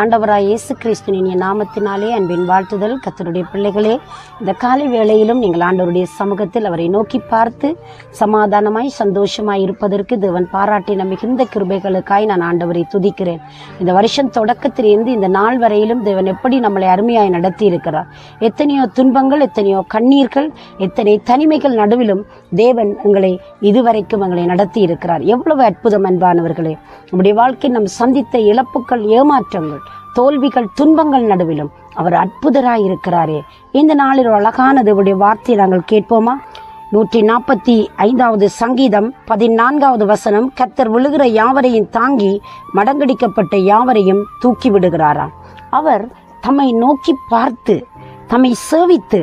ஆண்டவராய் இயேசு கிறிஸ்துவின் நாமத்தினாலே அன்பின் வாழ்த்துதல். கர்த்தருடைய பிள்ளைகளே, இந்த காலை வேளையிலும் நீங்கள் ஆண்டவருடைய சமூகத்தில் அவரை நோக்கி பார்த்து சமாதானமாய் சந்தோஷமாய் இருப்பதற்கு தேவன் பாராட்டின மிகுந்த கிருபைகளுக்காய் நான் ஆண்டவரை துதிக்கிறேன். இந்த வருஷம் தொடக்கத்திலிருந்து இந்த நாள் வரையிலும் தேவன் எப்படி நம்மளை அருமையாய் நடத்தி இருக்கிறார். எத்தனையோ துன்பங்கள், எத்தனையோ கண்ணீர்கள், எத்தனை தனிமைகள் நடுவிலும் தேவன் உங்களை இதுவரைக்கும் எங்களை நடத்தி இருக்கிறார். எவ்வளவு அற்புதம் அன்பானவர்களே! நம்முடைய வாழ்க்கை நம் சந்தித்த இழப்புகள், ஏமாற்றங்கள், தோல்விகள், துன்பங்கள் நடுவிலும் அவர் அற்புதராய் இருக்கிறாரே. இந்த நாளில் ஒரு அழகான தேவனுடைய வார்த்தையை நாங்கள் கேட்போமா? 145வது சங்கீதம் 14வது வசனம், கர்த்தர் விழுகிற யாவரையும் தாங்கி மடங்கடிக்கப்பட்ட யாவரையும் தூக்கி விடுகிறாராம். அவர் தம்மை நோக்கி பார்த்து தம்மை சேவித்து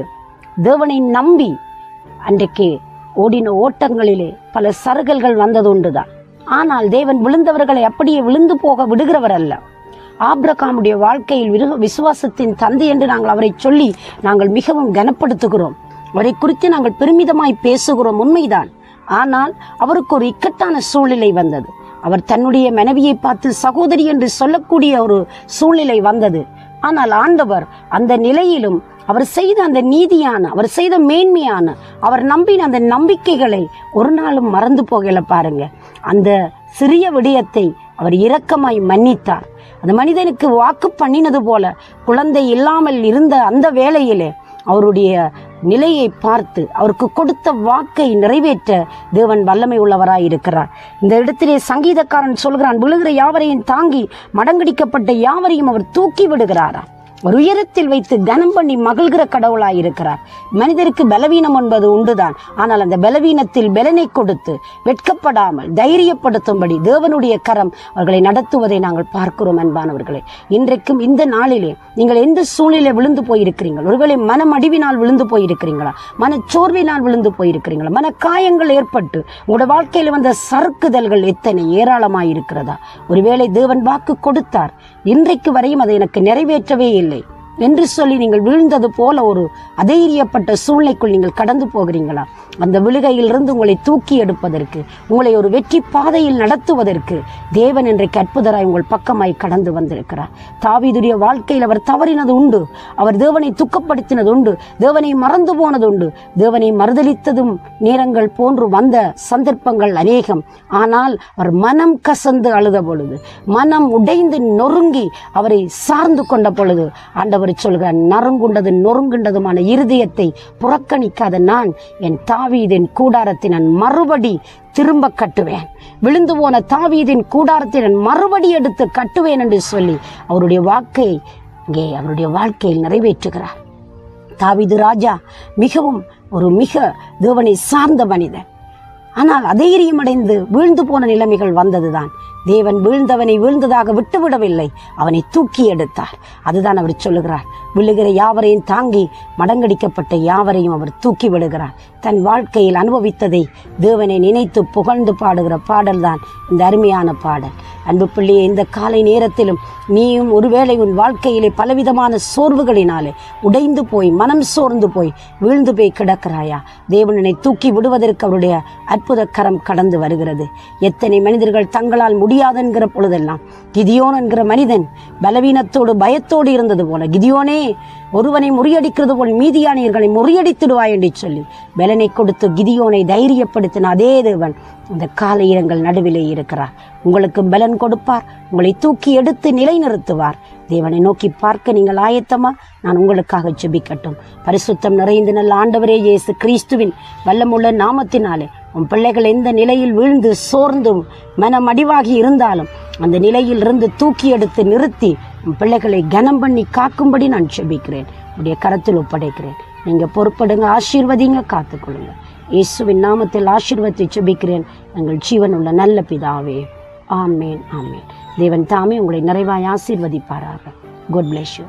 தேவனை நம்பி அன்றைக்கு ஓடின ஓட்டங்களிலே பல சறுகல்கள் வந்தது உண்டுதான். ஆனால் தேவன் விழுந்தவர்களை அப்படியே விழுந்து போக விடுகிறவர் அல்ல. ஆபிரகாமுடைய வாழ்க்கையில் விசுவாசத்தின் தந்தை என்று நாங்கள் அவரை சொல்லி நாங்கள் மிகவும் கனப்படுத்துகிறோம். அவரை குறித்து நாங்கள் பெருமிதமாய் பேசுகிறோம், உண்மைதான். ஆனால் அவருக்கு ஒரு இக்கட்டான சூழ்நிலை வந்தது. அவர் தன்னுடைய மனைவியை பார்த்து சகோதரி என்று சொல்லக்கூடிய ஒரு சூழ்நிலை வந்தது. ஆனால் ஆண்டவர் அந்த நிலையிலும் அவர் செய்த அந்த நீதியான, அவர் செய்த மேன்மையான, அவர் நம்பின அந்த நம்பிக்கைகளை ஒரு நாளும் மறந்து போகல. பாருங்க, அந்த சிறிய விடயத்தை அவர் இரக்கமாய் மன்னித்தார். அந்த மனிதனுக்கு வாக்கு பண்ணினது போல குழந்தை இல்லாமல் இருந்த அந்த வேளையிலே அவருடைய நிலையை பார்த்து அவருக்கு கொடுத்த வாக்கை நிறைவேற்ற தேவன் வல்லமை உள்ளவராய் இருக்கிறார். இந்த இடத்திலே சங்கீதக்காரன் சொல்கிறான், விழுகிற யாவரையும் தாங்கி மடங்கடிக்கப்பட்ட யாவரையும் அவர் தூக்கி விடுகிறாரா. ஒரு உயரத்தில் வைத்து கனம் பண்ணி மகிழ்கிற கடவுளாய் இருக்கிறார். மனிதருக்கு பலவீனம் என்பது உண்டுதான். ஆனால் அந்த பலவீனத்தில் பலனை கொடுத்து வெட்கப்படாமல் தைரியப்படுத்தும்படி தேவனுடைய கரம் அவர்களை நடத்துவதை நாங்கள் பார்க்கிறோம். அன்பானவர்களே, இன்றைக்கும் இந்த நாளிலே நீங்கள் எந்த சூழ்நிலை விழுந்து போயிருக்கிறீர்கள்? ஒருவேளை மனமடிவினால் விழுந்து போயிருக்கிறீங்களா? மனச்சோர்வினால் விழுந்து போயிருக்கிறீங்களா? மன காயங்கள் ஏற்பட்டு உங்களோட வாழ்க்கையில் வந்த சறுக்குதல்கள் எத்தனை ஏராளமாய் இருக்கிறதா? ஒருவேளை தேவன் வாக்கு கொடுத்தார், இன்றைக்கு வரையும் அதை எனக்கு நிறைவேற்றவே இல்லை என்று சொல்லி நீங்கள் விழுந்தது போல ஒரு அதைரியப்பட்ட சூழ்நிலைக்குள் நீங்கள் கடந்து போகிறீங்களா? அந்த விழுகையிலிருந்து உங்களை தூக்கி எடுப்பதற்கு, உங்களை ஒரு வெற்றி பாதையில் நடத்துவதற்கு தேவன் இன்றைக்கு அற்புதராய் உங்கள் பக்கமாய் கடந்து வந்திருக்கிறார். தாவீதுடைய வாழ்க்கையில் அவர் தவறினது உண்டு, அவர் தேவனை துக்கப்படுத்தினது உண்டு, தேவனை மறந்து போனது உண்டு, தேவனை மறுதலித்ததும் நேரங்கள் போன்று வந்த சந்தர்ப்பங்கள் அநேகம். ஆனால் அவர் மனம் கசந்து அழுத பொழுது, மனம் உடைந்து நொறுங்கி அவரை சார்ந்து கொண்ட பொழுது ஆண்டவர் சொல்கிறார், நறுங்குண்டது நொறுங்குண்டதுமான இருதயத்தை புறக்கணிக்காத நான் என் தாவீதின் கூடாரத்தை நான் மறுபடி திரும்ப கட்டுவேன், விழுந்து போன தாவீதின் கூடாரத்தை நான் மறுபடி எடுத்து கட்டுவேன் என்று சொல்லி அவருடைய வாக்கை இங்கே அவருடைய வாழ்க்கையில் நிறைவேற்றுகிறார். தாவீது ராஜா மிகவும் மிக தேவனை சார்ந்த மனிதன். ஆனால் அதைரியமடைந்து வீழ்ந்து போன நிலைமைகள் வந்ததுதான். தேவன் வீழ்ந்தவனை வீழ்ந்ததாக விட்டுவிடவில்லை, அவனை தூக்கி எடுத்தார். அதுதான் அவர் சொல்லுகிறார், விழுகிற யாவரையும் தாங்கி மடங்கடிக்கப்பட்ட யாவரையும் அவர் தூக்கி விடுகிறார். தன் வாழ்க்கையில் அனுபவித்ததை தேவனை நினைத்து புகழ்ந்து பாடுகிற பாடல் தான் இந்த அருமையான பாடல். அன்பு பிள்ளையே, இந்த காலை நேரத்திலும் நீயும் ஒருவேளை உன் வாழ்க்கையிலே பலவிதமான சோர்வுகளினாலே உடைந்து போய், மனம் சோர்ந்து போய், வீழ்ந்து போய் கிடக்கிறாயா? தேவனை தூக்கி விடுவதற்கு அவருடைய அற்புத கரம் கடந்து வருகிறது. எத்தனை மனிதர்கள் தங்களால் முடியாதென்கிற பொழுதெல்லாம் கிதியோன் என்கிற மனிதன் பலவீனத்தோடு பயத்தோடு இருந்தது போல, கிதியோனே ஒருவனை முறியடிக்கிறது போல் மீதியானியர்களை முறியடித்திடுவாய் என்று சொல்லி பலனை கொடுத்து கிதியோனை தைரியப்படுத்தின அதே தேவன் இந்த காலையிரங்கள் நடுவிலே இருக்கிறார். உங்களுக்கு பலன் கொடுப்பார், உங்களை தூக்கி எடுத்து நிலைநிறுத்துவார். தேவனை நோக்கி பார்க்க நீங்கள் ஆயத்தமா? நான் உங்களுக்காக ஜெபிக்கட்டும். பரிசுத்தம் நிறைந்த நல்ல ஆண்டவரே இயேசு கிறிஸ்துவின் வல்லமுள்ள நாமத்தினாலே உன் பிள்ளைகள் எந்த நிலையில் வீழ்ந்து சோர்ந்து மனம் அடிவாகி இருந்தாலும் அந்த நிலையில் இருந்து தூக்கி எடுத்து நிறுத்தி உன் பிள்ளைகளை கனம் பண்ணி காக்கும்படி நான் ஜெபிக்கிறேன். உடைய கரத்தில் ஒப்படைக்கிறேன். நீங்க பொறுப்படுங்க, ஆசீர்வதிங்க, காத்துக்கொள்ளுங்க. இயேசுவின் நாமத்தில் ஆசீர்வதித்து ஜெபிக்கிறேன் எங்கள் ஜீவனுள்ள நல்ல பிதாவே. ஆமேன், ஆமேன். தேவன் தாமே உங்களை நிறைவாய் ஆசீர்வதிப்பாராக. God bless you.